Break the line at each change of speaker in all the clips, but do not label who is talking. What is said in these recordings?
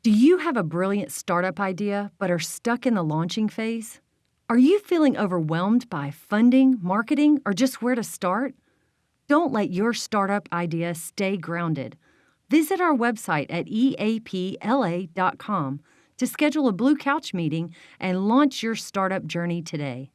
Do you have a brilliant startup idea but are stuck in the launching phase? Are you feeling overwhelmed by funding, marketing, or just where to start? Don't let your startup idea stay grounded. Visit our website at eapla.com to schedule a Blue Couch meeting and launch your startup journey today.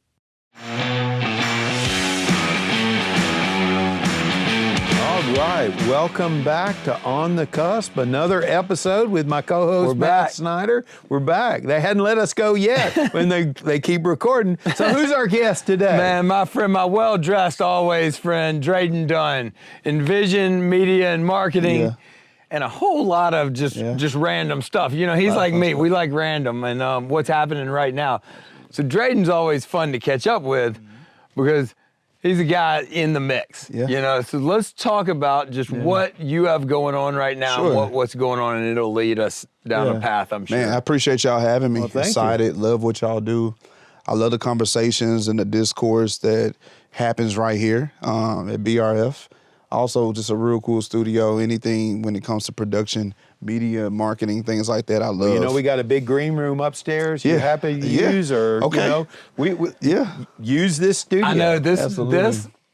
All right, welcome back to On The Cusp, another episode with my co-host, Matt Snyder. We're back. They hadn't let us go yet when they keep recording. So who's our guest today?
Man, my friend, my well-dressed always friend, Drayden Dunn, Envision, media and marketing, and a whole lot of just random stuff. You know, he's like me. We like random and what's happening right now. So Drayden's always fun to catch up with because he's a guy in the mix, you know. So let's talk about just what you have going on right now, and what's going on, and it'll lead us down a path, I'm sure.
Man, I appreciate y'all having me.
Well, thank
Excited,
you.
love what y'all do. I love the conversations and the discourse that happens right here at BRF. Also, just a real cool studio. Anything when it comes to production, media, marketing, things like that, I love.
You know, we got a big green room upstairs. You happy to use, or you know, we use this studio.
I know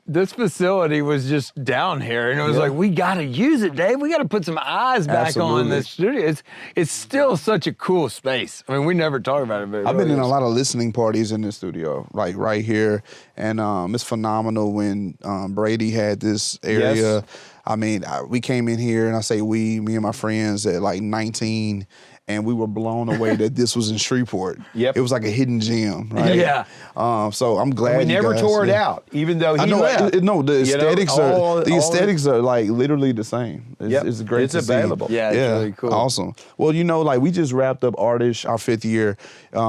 this facility was just down here, and it was like, we got to use it, Dave. We got to put some eyes back on this studio. It's still such a cool space. I mean, we never talk about it, but
I've been in a lot of listening parties in the studio, like right here, and it's phenomenal when Brady had this area.
Yes.
I mean, we came in here, and I say me and my friends at like 19, and we were blown away that this was in Shreveport. It was like a hidden gem, right?
Yeah.
So I'm glad
we never tore it out, even though he left.
No, the aesthetics are like literally the same. It's great.
It's available.
Yeah, it's really cool.
Awesome. Well, you know, like we just wrapped up Artist, our 5th year.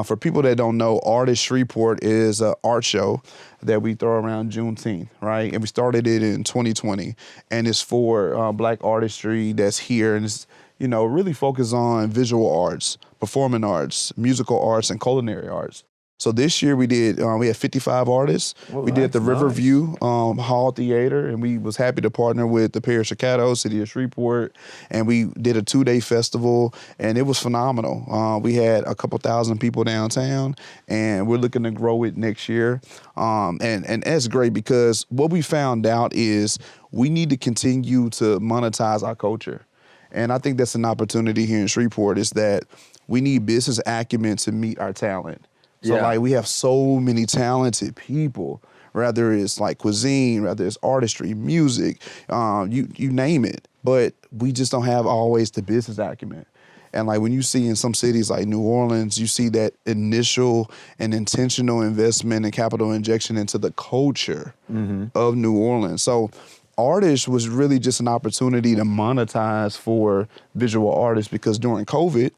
For people that don't know, Artist Shreveport is an art show that we throw around Juneteenth, right? And we started it in 2020, and it's for Black artistry that's here, and it's, you know, really focused on visual arts, performing arts, musical arts, and culinary arts. So this year we had 55 artists. We did the Riverview Hall Theater, and we was happy to partner with the Parish of Caddo, City of Shreveport, and we did a 2-day festival, and it was phenomenal. We had a couple thousand people downtown, and we're looking to grow it next year. And that's great because what we found out is we need to continue to monetize our culture. And I think that's an opportunity here in Shreveport, is that we need business acumen to meet our talent. So like we have so many talented people, whether it's like cuisine, whether it's artistry, music, you name it. But we just don't have always the business acumen. And like when you see in some cities like New Orleans, you see that initial and intentional investment and capital injection into the culture of New Orleans. So Artist was really just an opportunity to monetize for visual artists, because during COVID,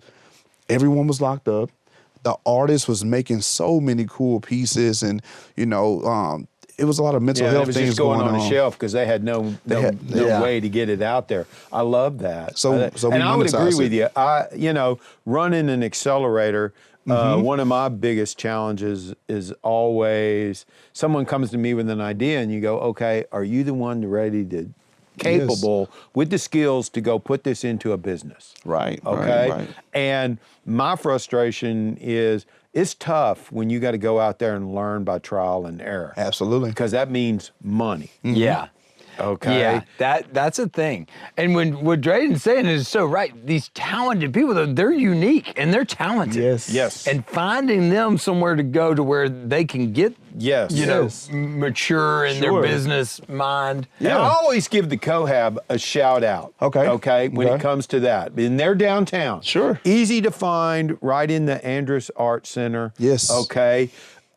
everyone was locked up. The artist was making so many cool pieces, and you know, it was a lot of mental health things
just going
on
a shelf because they had no way to get it out there. I love that.
So
and I would agree with you. You know, running an accelerator. One of my biggest challenges is always someone comes to me with an idea, and you go, okay, are you the one capable with the skills to go put this into a business?
Right.
Okay.
Right.
And my frustration is it's tough when you got to go out there and learn by trial and error.
Absolutely.
Because that means money.
Yeah.
Okay.
Yeah, that's a thing. And what Drayden's saying is so right. These talented people, they're unique and they're talented.
Yes.
And finding them somewhere to go to where they can get, mature in their business mind.
Yeah. And I always give the Cohab a shout out. Okay. When it comes to that. And they're downtown.
Sure.
Easy to find, right in the Andrus Art Center.
Yes.
Okay.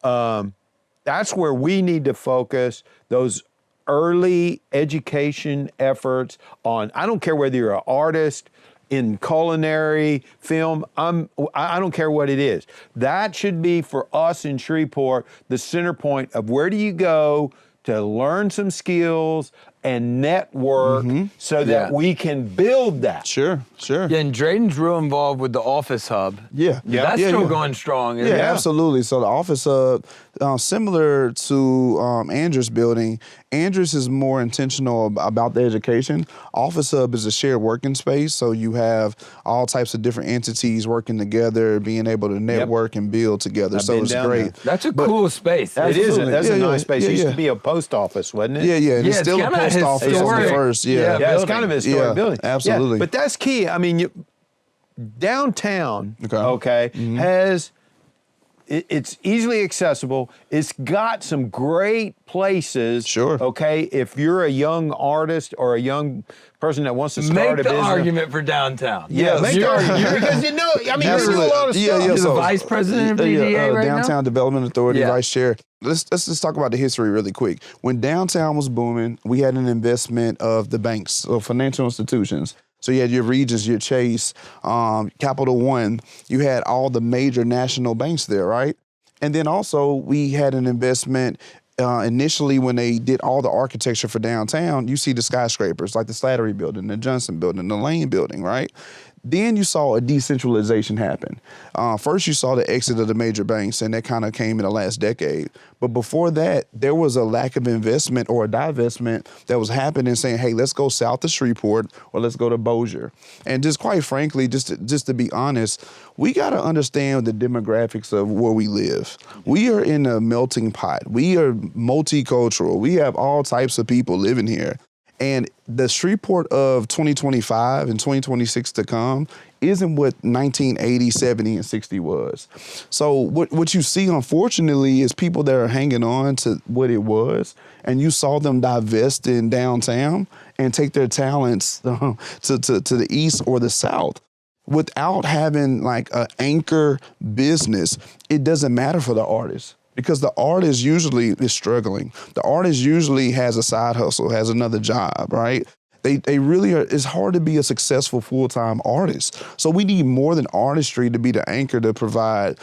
That's where we need to focus those early education efforts on, I don't care whether you're an artist in culinary, film, I don't care what it is. That should be for us in Shreveport, the center point of where do you go to learn some skills and network so that we can build that.
Sure.
Yeah, and Drayden's real involved with the office hub.
Yeah.
That's still going strong, isn't
Yeah,
it?
absolutely. So the office hub, similar to Andrews building, Andrews is more intentional about the education. Office hub is a shared working space, so you have all types of different entities working together, being able to network and build together.
I've
So
been
it's
down
great.
there.
That's a cool space.
It is.
Absolutely.
That's a nice space. It used
yeah.
to be a post office, wasn't it?
Yeah, and
Yeah,
it's
it's
still a
kinda
post office is the
historic.
first.
Yeah.
Yeah, it's kind of a historic
Yeah,
building.
absolutely.
Yeah, but that's key. I mean, downtown,
Okay.
has, it's easily accessible. It's got some great places.
Sure.
Okay, if you're a young artist or a young person that wants to start
Make
a
the
business.
argument for downtown.
Yeah, make the argument. Because I mean, you do a lot of stuff.
You're the vice president of DDA right now?
Downtown Development Authority,
Yeah.
vice chair. Let's just talk about the history really quick. When downtown was booming, we had an investment of the banks, of financial institutions. So you had your Regions, your Chase, Capital One. You had all the major national banks there, right? And then also we had an investment initially when they did all the architecture for downtown. You see the skyscrapers like the Slattery Building, the Johnson Building, the Lane Building, right? Then you saw a decentralization happen. First, you saw the exit of the major banks, and that kind of came in the last decade. But before that, there was a lack of investment or a divestment that was happening, saying, "Hey, let's go south of Shreveport or let's go to Bossier." And just quite frankly, just to be honest, we got to understand the demographics of where we live. We are in a melting pot. We are multicultural. We have all types of people living here. And the Shreveport of 2025 and 2026 to come isn't what 1980, 70, and 60 was. So what you see, unfortunately, is people that are hanging on to what it was, and you saw them divest in downtown and take their talents to the east or the south. Without having like an anchor business, it doesn't matter for the artist. Because the artist usually is struggling. The artist usually has a side hustle, has another job, right? They really are, it's hard to be a successful full-time artist. So we need more than artistry to be the anchor to provide,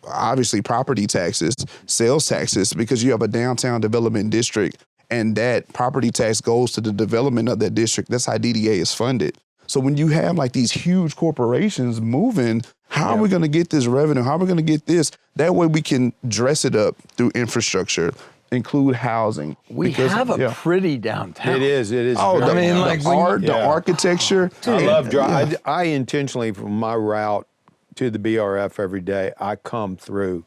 obviously property taxes, sales taxes, because you have a downtown development district and that property tax goes to the development of that district. That's how DDA is funded. So when you have like these huge corporations moving, how are we going to get this revenue? How are we going to get this? That way we can dress it up through infrastructure, include housing.
We have a pretty downtown.
It is.
Oh,
very
the art, the architecture.
I love driving. I intentionally, from my route to the BRF every day, I come through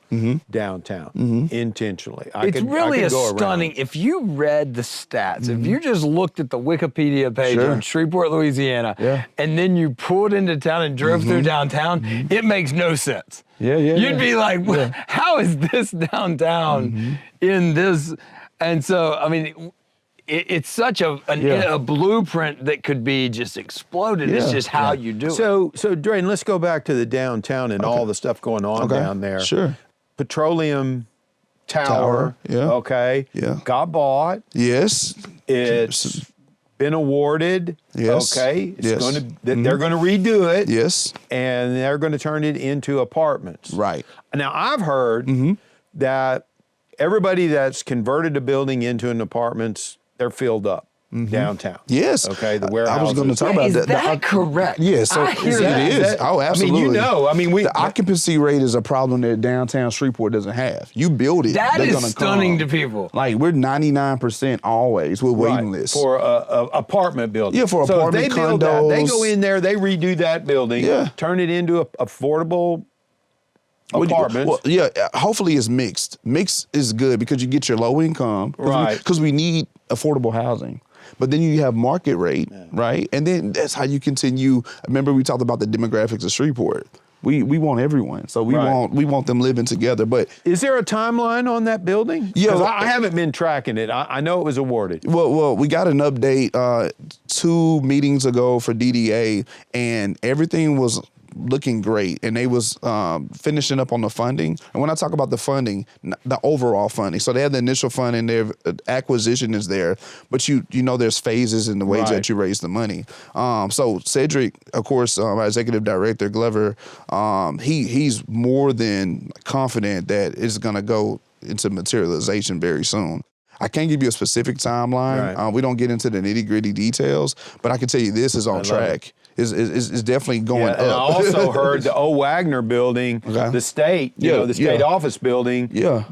downtown intentionally.
It's really stunning. If you read the stats, if you just looked at the Wikipedia page on Shreveport, Louisiana, and then you pulled into town and drove through downtown, it makes no sense. You'd be like, how is this downtown in this? And so, I mean, it's such a blueprint that could be just exploded. It's just how you do it.
So Drayden, let's go back to the downtown and all the stuff going on down there.
Sure.
Petroleum Tower. Okay.
Yeah.
Got bought.
Yes.
It's been awarded.
Yes.
Okay. It's going to. They're going to redo it.
Yes.
And they're going to turn it into apartments.
Right.
Now I've heard that everybody that's converted a building into an apartments, they're filled up downtown.
Yes.
Okay. The warehouses.
I was going to talk about
Is
that.
that correct?
Yeah, so
I hear
it
that.
is. Oh, absolutely.
I mean,
the occupancy rate is a problem that downtown Shreveport doesn't have. You build it,
That
they're
is
gonna
stunning
come.
to people.
Like we're 99% always with waiting lists.
For a apartment building.
Yeah, for
so
apartment
if they build that, they
condos.
go in there, they redo that building, turn it into affordable apartments.
Hopefully it's mixed. Mixed is good because you get your low income.
Right.
Because we need affordable housing. But then you have market rate, right? And then that's how you continue. Remember we talked about the demographics of Shreveport. We want everyone. So we want them living together. But
is there a timeline on that building?
Yeah,
'Cause I haven't been tracking it. I know it was awarded.
Well, we got an update 2 meetings ago for DDA, and everything was looking great, and they was finishing up on the funding. And when I talk about the funding, the overall funding, so they have the initial funding, their acquisition is there, but you know there's phases in the ways that you raise the money. So Cedric, of course, our executive director Glover, he's more than confident that it's gonna go into materialization very soon. I can't give you a specific timeline.
Right.
We don't get into the nitty-gritty details, but I can tell you this is on track. It's definitely going up.
And I also heard the O. Wagner building, the state, the state office building.
Yeah.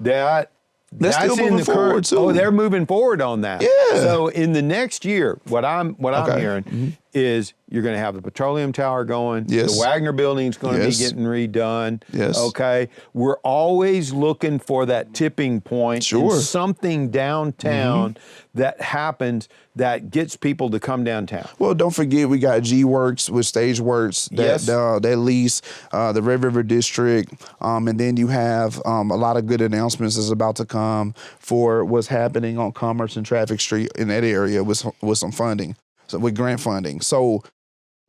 That's still
in
moving
the
forward, too.
Oh, they're moving forward on that.
Yeah.
So in the next year, what I'm hearing is you're going to have the Petroleum Tower going.
Yes.
The Wagner building is going to be
Yes.
getting redone.
Yes.
Okay. We're always looking for that tipping point.
Sure.
In something downtown that happens that gets people to come downtown.
Well, don't forget we got G-Works with Stageworks that lease, the Red River District, and then you have a lot of good announcements is about to come for what's happening on Commerce and Traffic Street in that area with some funding, so with grant funding. So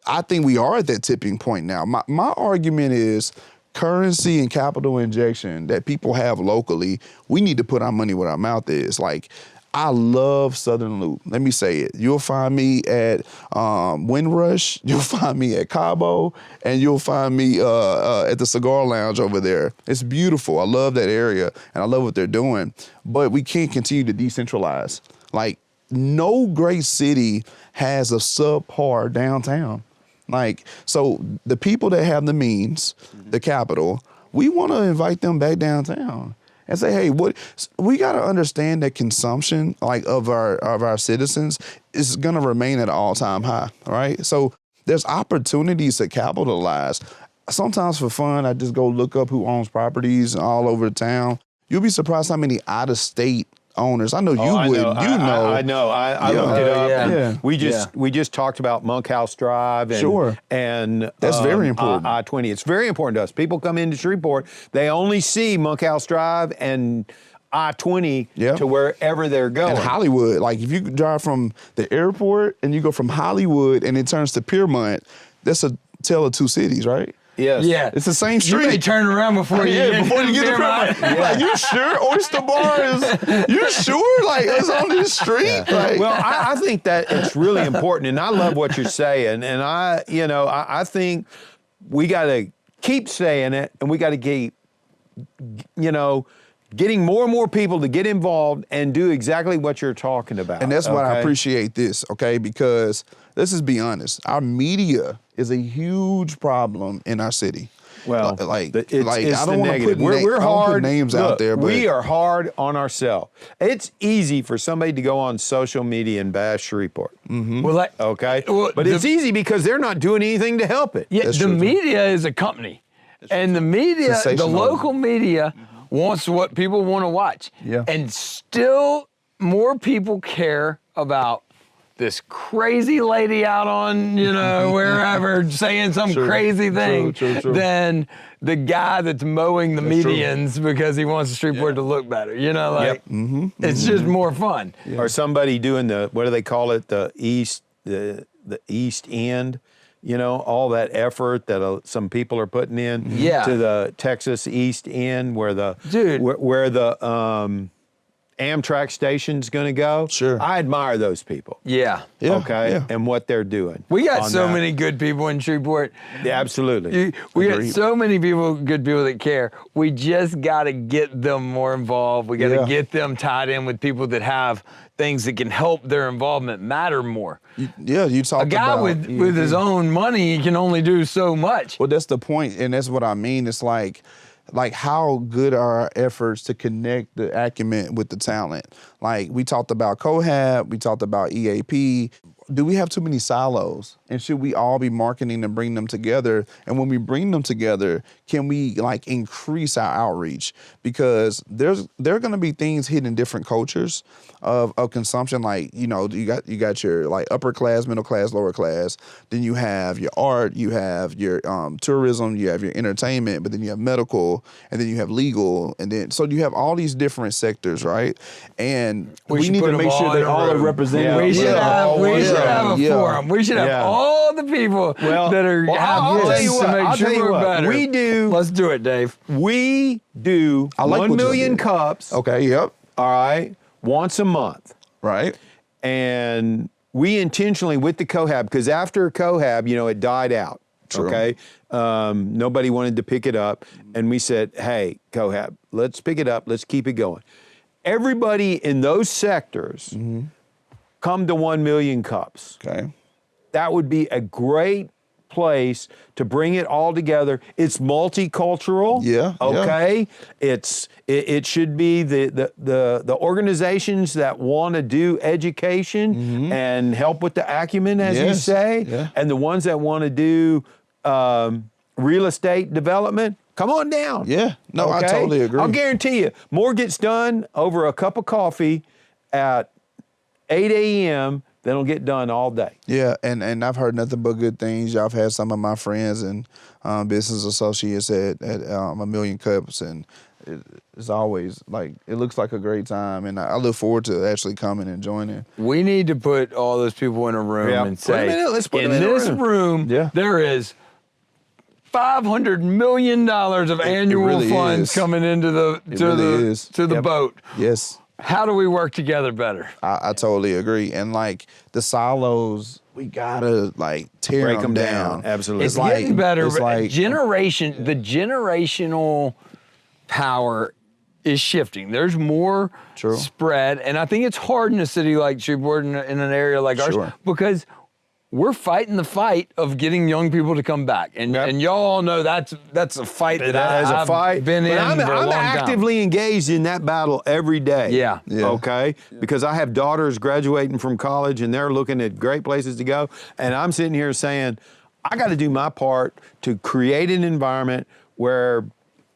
I think we are at that tipping point now. My argument is currency and capital injection that people have locally, we need to put our money where our mouth is. Like, I love Southern Loop. Let me say it. You'll find me at Windrush. You'll find me at Cabo, and you'll find me at the Cigar Lounge over there. It's beautiful. I love that area, and I love what they're doing. But we can't continue to decentralize. Like, no great city has a subpar downtown. Like, so the people that have the means, the capital, we want to invite them back downtown. And say, hey, we got to understand that consumption, like of our citizens, is going to remain at an all-time high, right? So there's opportunities to capitalize. Sometimes for fun, I just go look up who owns properties all over the town. You'll be surprised how many out-of-state owners. I know you would.
I know. I looked it up.
Yeah.
We just talked about Monkhouse Drive. And, and
that's very important.
I-20. It's very important to us. People come into Shreveport, they only see Monkhouse Drive and I-20 to wherever they're going.
And Hollywood. Like if you drive from the airport and you go from Hollywood and it turns to Piermont, that's a tale of two cities, right?
Yes.
Yeah.
It's the same street.
You may turn around before you get
to Piermont. Like, you sure Oyster Bar is, you sure? Like, it's on this street?
Yeah.
Like,
well, I think that it's really important, and I love what you're saying. And I think we got to keep saying it, and we got to keep, getting more and more people to get involved and do exactly what you're talking about.
And that's why I appreciate this, okay? Because let's just be honest, our media is a huge problem in our city.
Well,
it's
I don't
want to put
we're hard.
names
Look,
out there, but
we are hard on ourselves. It's easy for somebody to go on social media and bash Shreveport.
Mm-hmm.
Well,
but it's easy because they're not doing anything to help it.
Yeah, the media is a company, and the media, the local media, wants what people want to watch.
Yeah.
And still, more people care about this crazy lady out on, wherever saying some crazy thing than the guy that's mowing the medians because he wants Shreveport to look better. It's just more fun.
Yeah. Or somebody doing what do they call it? The east end. All that effort that some people are putting in to the Texas East End where the Amtrak station's going to go.
Sure.
I admire those people.
Yeah.
And what they're doing.
We got so many good people in Shreveport.
Yeah, absolutely.
We got so many good people that care. We just got to get them more involved. We got to get them tied in with people that have things that can help their involvement matter more.
You talk about
a guy with his own money can only do so much.
Well, that's the point, and that's what I mean. It's like how good are our efforts to connect the acumen with the talent? Like we talked about Cohab, we talked about EAP. Do we have too many silos? And should we all be marketing and bring them together? And when we bring them together, can we increase our outreach? Because there are going to be things hidden in different cultures of consumption. You got your upper class, middle class, lower class. Then you have your art, you have your tourism, you have your entertainment, but then you have medical, and then you have legal, and then so you have all these different sectors, right? And we need to make sure they all are represented.
Yeah. We should have a forum. We should have all the people that are have voices to make sure we're better.
We do.
Let's do it, Dave.
We do 1 million cups.
Okay, yep.
All right, once a month.
Right.
And we intentionally, with the Cohab, because after Cohab, it died out.
True.
Okay. Nobody wanted to pick it up. And we said, hey, Cohab, let's pick it up. Let's keep it going. everybody in those sectors come to 1 million cups.
Okay.
That would be a great place to bring it all together. It's multicultural.
Yeah.
Okay. It should be the organizations that want to do education and help with the acumen, as you say, and the ones that want to do real estate development. Come on down.
Yeah. No, I totally agree.
I'll guarantee you, more gets done over a cup of coffee at 8 a.m. than will get done all day.
Yeah, and I've heard nothing but good things. I've had some of my friends and business associates at A Million Cups, and it's always like, it looks like a great time, and I look forward to actually coming and joining.
We need to put all those people in a room and say,
let's put
in
them in
this
a
room, there is $500 million of annual
really
funds coming into the boat.
Yes.
How do we work together better?
I totally agree. And like the silos, we gotta like tear them down.
Absolutely.
It's getting better.
It's like
the generational power is shifting. There's more spread, and I think it's hard in a city like Shreveport, in an area like ours, because we're fighting the fight of getting young people to come back, and y'all know that's a fight that I've been in for a long time. I'm
actively engaged in that battle every day.
Yeah.
Okay, because I have daughters graduating from college, and they're looking at great places to go, and I'm sitting here saying, I got to do my part to create an environment where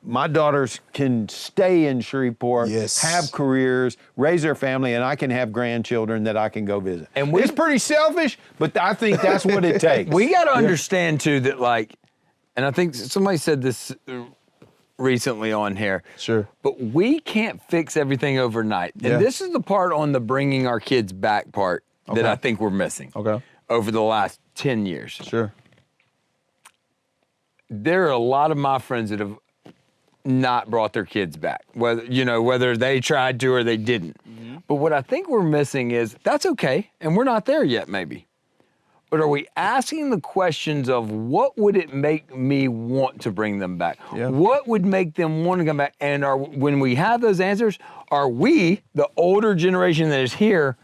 my daughters can stay in Shreveport, have careers, raise their family, and I can have grandchildren that I can go visit. And it's pretty selfish, but I think that's what it takes.
We got to understand too that, like, and I think somebody said this recently on here.
Sure.
But we can't fix everything overnight. And this is the part on the bringing our kids back part that I think we're missing. Over the last 10 years.
Sure.
There are a lot of my friends that have not brought their kids back, whether they tried to or they didn't. But what I think we're missing is, that's okay, and we're not there yet maybe, but are we asking the questions of what would it make me want to bring them back? What would make them want to come back? And when we have those answers, are we, the older generation that is here,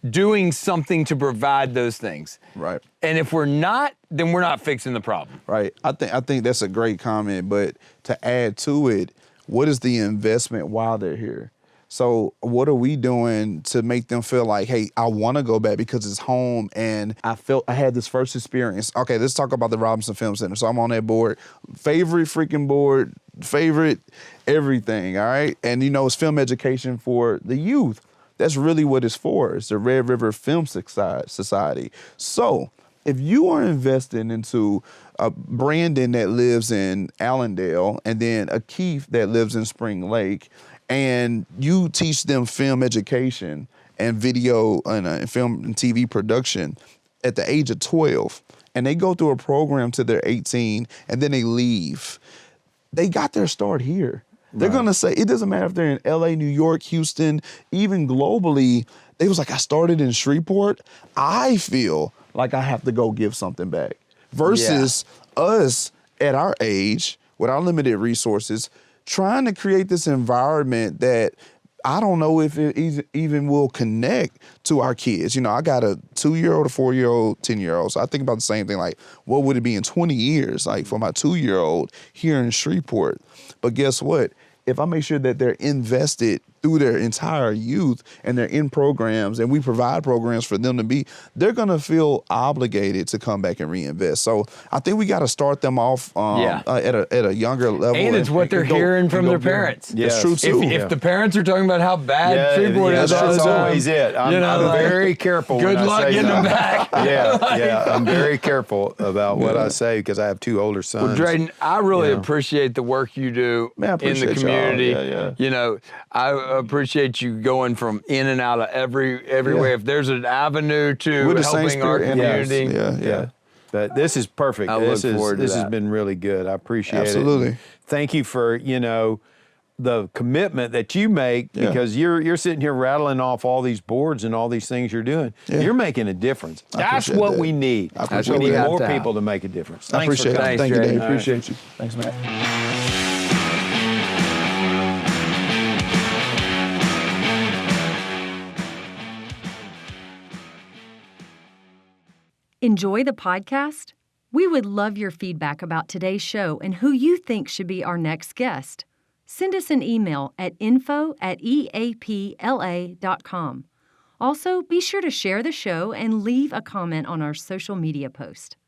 doing something to provide those things?
Right.
And if we're not, then we're not fixing the problem.
Right. I think that's a great comment, but to add to it, what is the investment while they're here? So what are we doing to make them feel like, hey, I want to go back because it's home, and I had this first experience. Okay, let's talk about the Robinson Film Center. So I'm on that board. Favorite freaking board, favorite everything, all right? And it's film education for the youth. That's really what it's for. It's the Red River Film Society. So if you are investing into Brandon that lives in Allendale, and then a Keith that lives in Spring Lake, and you teach them film education and video and film and TV production at the age of 12, and they go through a program till they're 18, and then they leave, they got their start here. They're going to say, it doesn't matter if they're in LA, New York, Houston, even globally. They was like, I started in Shreveport. I feel like I have to go give something back. Versus us at our age, with our limited resources, trying to create this environment that I don't know if it even will connect to our kids. I got a 2-year-old, a 4-year-old, 10-year-old. So I think about the same thing, like, what would it be in 20 years, like, for my 2-year-old here in Shreveport? But guess what? If I make sure that they're invested through their entire youth and they're in programs, and we provide programs for them to be, they're going to feel obligated to come back and reinvest. So I think we got to start them off at a younger level.
And it's what they're hearing from their parents.
Yes.
That's true too.
If the parents are talking about how bad Shreveport is,
that's always it. I'm very careful.
Good luck getting them back.
I'm very careful about what I say, because I have 2 older sons.
Well, Drayden, I really appreciate the work you do in the community. I appreciate you going from in and out of every way. If there's an avenue to helping our community.
But this is perfect. This has been really good. I appreciate it.
Absolutely.
Thank you for, the commitment that you make, because you're sitting here rattling off all these boards and all these things you're doing. You're making a difference. That's what we need. We need more people to make a difference.
I appreciate it. Thank you, Dave. Appreciate you.
Thanks, Matt.
Enjoy the podcast? We would love your feedback about today's show and who you think should be our next guest. Send us an email at info@eapla.com. Also, be sure to share the show and leave a comment on our social media post.